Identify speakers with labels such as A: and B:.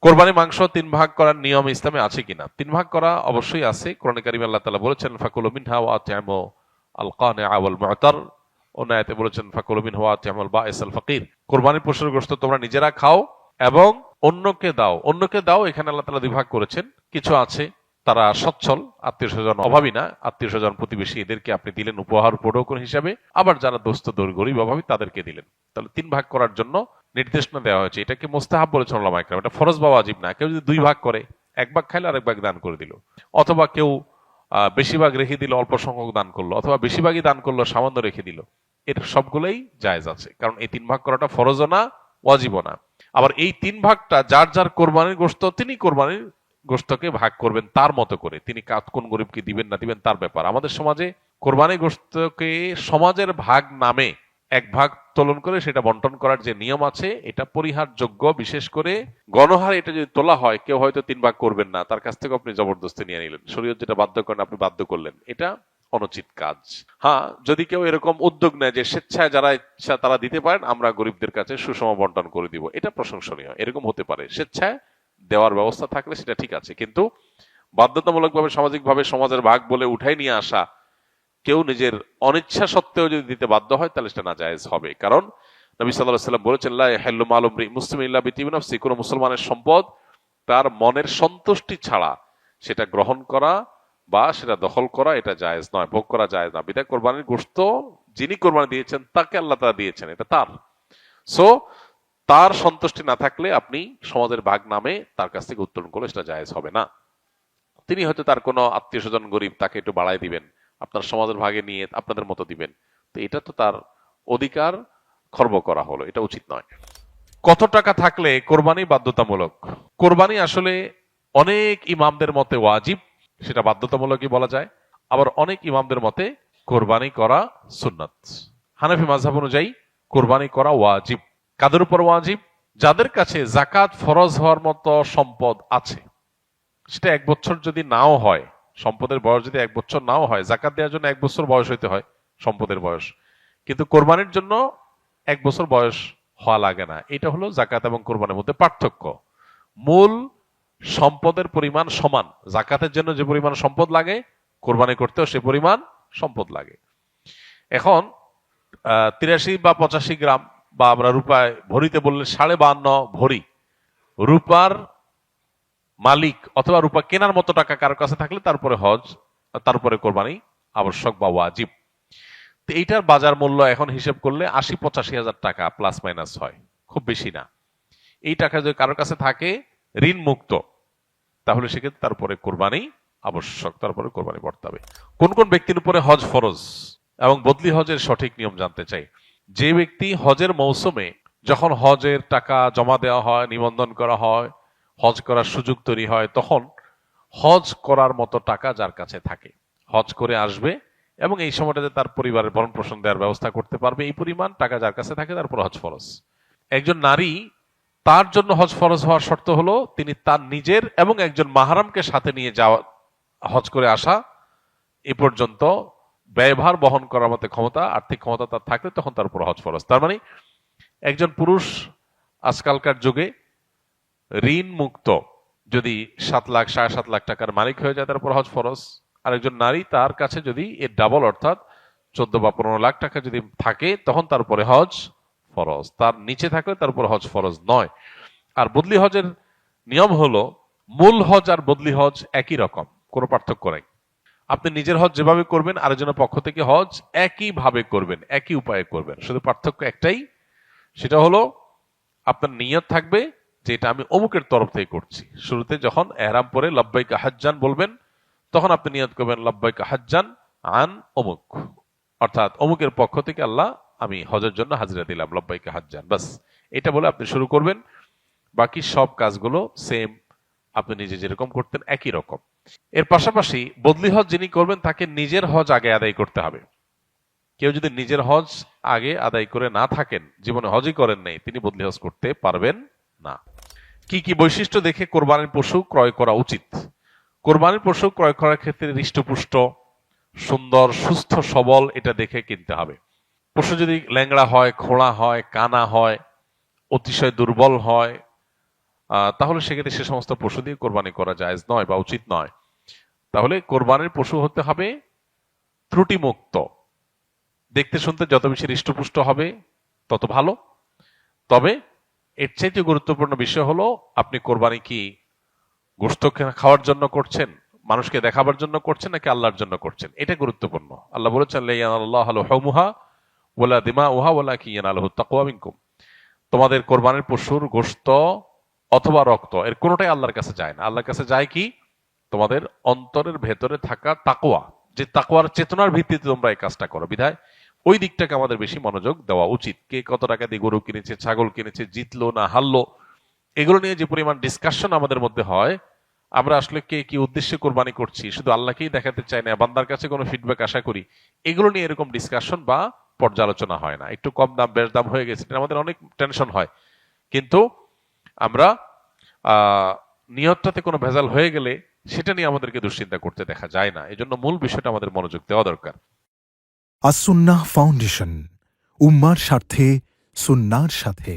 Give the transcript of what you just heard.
A: কোরবানি মাংস 3 ভাগ করার নিয়ম ইসলামে আছে কিনা? 3 ভাগ করা অবশ্যই আছে। কোরআনে কারিমে আল্লাহ তাআলা বলেছেন ফাকুলু মিনহা ওয়া আত'ইমু আল কানিআ ওয়াল মু'তার। অন্য আয়াতে বলেছেন ফাকুলু মিনহু ওয়া আত'ইমুল বাঈস আল ফাকির। কোরবানির পশুর গোশত তোমরা নিজেরা খাও এবং অন্যকে দাও। অন্যকে দাও এখানে আল্লাহ তাআলা 2 ভাগ করেছেন। কিছু আছে তারা সচ্ছল, আত্মীয়-স্বজন অভাবী না, আত্মীয়-স্বজন প্রতিবেশী এদেরকে আপনি দিলেন উপহার উপঢৌকন হিসাবে। আবার যারা দোস্ত গরিব অভাবী তাদেরকে দিলেন। তাহলে 3 ভাগ করার জন্য নির্দেশনা দেওয়া হয়েছে। এটাকে মুস্তাহাব বলেছেন উলামা ইকরাম। এটা ফরজ বা ওয়াজিব না। কেউ যদি 2 ভাগ করে, 1 ভাগ খাইলে আরেক ভাগ দান করে দিল, অথবা কেউ বেশি ভাগ রেখে দিল, অল্প সংখ্যক দান করলো, অথবা বেশিরভাগই দান করলো, সামান্য রেখে দিল, এর সবগুলোই জায়েজ আছে। কারণ এই 3 ভাগ করাটা ফরজও না, ওয়াজিবও না। আবার এই 3 ভাগটা যার যার কোরবানির গোশত তিনি কোরবানির গোশতকে ভাগ করবেন তার মতো করে। তিনি কোন গরিবকে দিবেন না দিবেন তার ব্যাপার। আমাদের সমাজে কোরবানির গোশতকে সমাজের ভাগ নামে 1 ভাগ তোলন করে সেটা বন্টন করার যে নিয়ম আছে এটা পরিহারযোগ্য। বিশেষ করে গণহারে এটা যদি তোলা হয়, কেউ হয়তো 3 ভাগ করবেন না, তার কাছ থেকে আপনি জবরদস্তি নিয়ে নিলেন, শরীয়ত যেটা বাধ্য করেন আপনি বাধ্য করলেন, এটা অনুচিত কাজ। হ্যাঁ, যদি কেউ এরকম উদ্যোগ নেয় যে স্বেচ্ছায় যারা ইচ্ছা তারা দিতে পারেন, আমরা গরিবদের কাছে সুষম বন্টন করে দিব, এটা প্রশংসনীয়। এরকম হতে পারে, স্বেচ্ছায় দেওয়ার ব্যবস্থা থাকলে সেটা ঠিক আছে। কিন্তু বাধ্যতামূলকভাবে সামাজিকভাবে সমাজের ভাগ বলে উঠাই নিয়ে আসা, কেউ নিজের অনিচ্ছা সত্ত্বেও যদি দিতে বাধ্য হয় তাহলে সেটা নাজায়েজ হবে। কারণ নবী সাল্লাল্লাহু আলাইহি ওয়াসাল্লাম বলেছেন লা ইয়াহিল্লু মালু মুসলিমিন ইল্লা বিতিবি নাফসি, কোন মুসলমানের সম্পদ তার মনের সন্তুষ্টি ছাড়া সেটা গ্রহণ করা বা সেটা দখল করা এটা জায়েজ নয়, ভোগ করা জায়েজ না। বিধায় কোরবানির গোশত যিনি কোরবানি দিয়েছেন তাকে আল্লাহ তাআলা দিয়েছেন, এটা তার। সো তার সন্তুষ্টি না থাকলে আপনি সমাজের ভাগ নামে তার কাছ থেকে উত্তোলন করলে সেটা জায়েজ হবে না। তিনি হয়তো তার কোনো আত্মীয় স্বজন গরিব, তাকে একটু বাড়ায় দিবেন, আপনার সমাজের ভাগে নিয়ে আপনাদের মতো দিবেন, তো এটা তো তার অধিকার খর্ব করা হলো, এটা উচিত নয়। কত টাকা থাকলে কোরবানি বাধ্যতামূলক? কোরবানি আসলে অনেক ইমামদের মতে ওয়াজিব, সেটা বাধ্যতামূলকই বলা যায়। আবার অনেক ইমামদের মতে কোরবানি করা সুন্নাত। হানাফি মাযহাব অনুযায়ী কোরবানি করা ওয়াজিব। কাদের উপর ওয়াজিব? যাদের কাছে যাকাত ফরজ হওয়ার মতো সম্পদ আছে। সেটা 1 বছর যদি নাও হয়, সম্পদের বয়স যদি 1 বছর নাও হয়, যাকাত দেওয়ার জন্য 1 বছর বয়স হইতে হয় সম্পদের বয়স, কিন্তু কোরবানির জন্য 1 বছর বয়স হওয়া লাগে না। এটা হলো যাকাত এবং কোরবানির মধ্যে পার্থক্য। মূল সম্পদের পরিমাণ সমান। যাকাতের জন্য যে পরিমাণ সম্পদ লাগে, কোরবানি করতেও সে পরিমাণ সম্পদ লাগে। এখন 83 বা 85 গ্রাম, বা আমরা রূপায় ভরিতে বললে 52.5 ভরি রূপার মালিক অথবা রূপা কেনার মতো টাকা কারোর কাছে থাকলে তারপরে হজ, তারপরে কোরবানি আবশ্যক বা ওয়াজিব। তো এইটার বাজার মূল্য এখন হিসেব করলে 80-85 হাজার টাকা প্লাস মাইনাস হয়, খুব বেশি না। এই টাকা যদি কারোর কাছে থাকে ঋণ মুক্ত, তাহলে সেক্ষেত্রে তারপরে কোরবানি আবশ্যক, তারপরে কোরবানি বর্তাবে। কোন কোন ব্যক্তির উপরে হজ ফরজ এবং বদলি হজের সঠিক নিয়ম জানতে চাই। যে ব্যক্তি হজের মৌসুমে যখন হজের টাকা জমা দেওয়া হয়, নিবন্ধন করা হয়, হজ করার সুযোগ তৈরি হয়, তখন হজ করার মতো টাকা যার কাছে থাকে, হজ করে আসবে এবং এই সময়টাতে তার পরিবারের ভরণ পোষণ দেওয়ার ব্যবস্থা করতে পারবে, এই পরিমাণ টাকা যার কাছে থাকে, তারপর হজ ফরজ। একজন নারী, তার জন্য হজ ফরজ হওয়ার শর্ত হলো তিনি তার নিজের এবং একজন মাহরামকে সাথে নিয়ে যাওয়া, হজ করে আসা এ পর্যন্ত ব্যয়ভার বহন করার মতো ক্ষমতা, আর্থিক ক্ষমতা তার থাকলে তখন তার উপর হজ ফরজ। তার মানে একজন পুরুষ আজকালকার যুগে ঋণ মুক্ত যদি 7 লাখ 7.5 লাখ টাকার মালিক হয়ে যায়, তারপর হজ ফরজ। আর একজন নারী তার কাছে যদি এর ডাবল অর্থাৎ 14 বা 15 লাখ টাকা যদি থাকে, তখন তারপরে হজ ফরজ। তার নিচে থাকলে তার উপর হজ ফরজ নয়। আর বদলি হজের নিয়ম হলো মূল হজ আর বদলি হজ একই রকম, কোনো পার্থক্য নেই। আপনি নিজের হজ যেভাবে করবেন, আরেকজনের পক্ষ থেকে হজ একইভাবে করবেন, একই উপায়ে করবেন। শুধু পার্থক্য একটাই, সেটা হলো আপনার নিয়ত থাকবে যে এটা আমি অমুকের তরফ থেকে করছি। শুরুতে যখন এহরাম পরে লব্বাইকা হাজ্জান বলবেন, তখন আপনি নিয়ত করবেন লব্বাইকা হাজ্জান আন অমুক, অর্থাৎ অমুকের পক্ষ থেকে আল্লাহ আমি হজের জন্য হাজিরা দিলাম, লব্বাইকা হাজ্জান, বাস এটা বলে আপনি শুরু করবেন। বাকি সব কাজগুলো সেম, আপনি নিজে যেরকম করতেন একই রকম। এর পাশাপাশি বদলি হজ যিনি করবেন তাকে নিজের হজ আগে আদায় করতে হবে। কেউ যদি নিজের হজ আগে আদায় করে না থাকেন, জীবনে হজই করেন নাই, তিনি বদলি হজ করতে পারবেন না। কি কি বৈশিষ্ট্য দেখে কোরবানির পশু ক্রয় করা উচিত? কোরবানির পশু ক্রয় করার ক্ষেত্রে হৃষ্টপুষ্ট, সুন্দর, সুস্থ, সবল এটা দেখে কিনতে হবে। পশু যদি ল্যাংড়া হয়, খোঁড়া হয়, কানা হয়, অতিশয় দুর্বল হয়, তাহলে সেক্ষেত্রে সে সমস্ত পশু দিয়ে কোরবানি করা জায়েজ নয় বা উচিত নয়। তাহলে কোরবানির পশু হতে হবে ত্রুটিমুক্ত, দেখতে শুনতে যত বেশি হৃষ্টপুষ্ট হবে তত ভালো। তবে এর চাইতে গুরুত্বপূর্ণ বিষয় হলো আপনি কোরবানি কি গোশত খাওয়ার জন্য করছেন, মানুষকে দেখাবার জন্য করছেন, নাকি আল্লাহর জন্য করছেন, এটা গুরুত্বপূর্ণ। আল্লাহ বলেছেন লা ইয়ানালুল্লাহু লাহুমুহা ওয়ালা দিমাউহা ওয়ালাকিন ইয়ানালুহুত তাকওয়া মিনকুম। তোমাদের কোরবানির পশুর গোশত অথবা রক্ত এর কোনোটাই আল্লাহর কাছে যায় না। আল্লাহর কাছে যায় কি? তোমাদের অন্তরের ভেতরে থাকা তাকওয়া, যে তাকওয়ার চেতনার ভিত্তিতে তোমরা এই কাজটা করো। বিধায় ওই দিকটাকে আমাদের বেশি মনোযোগ দেওয়া উচিত। কে কত টাকা দিয়ে গরু কিনেছে, ছাগল কিনেছে, জিতলো না হারলো, এগুলো নিয়ে যে পরিমাণ ডিসকাশন আমাদের মধ্যে হয়, আমরা আসলে কে কি উদ্দেশ্যে কোরবানি করছি শুধু আল্লাহকেই দেখাতে চাই না, বান্দার কাছে কোনো ফিডব্যাক আশা করি, এগুলো নিয়ে এরকম ডিসকাশন বা পর্যালোচনা হয় না। একটু কম দাম বেশ দাম হয়ে গেছে এটা আমাদের অনেক টেনশন হয়, কিন্তু আমরা নিয়তটাতে কোনো ভেজাল হয়ে গেলে সেটা নিয়ে আমাদেরকে দুশ্চিন্তা করতে দেখা যায় না। এজন্য মূল বিষয়টা আমাদের মনোযোগ দেওয়া দরকার।
B: আসুন্নাহ ফাউন্ডেশন, উম্মার স্বার্থে সুন্নাহর সাথে।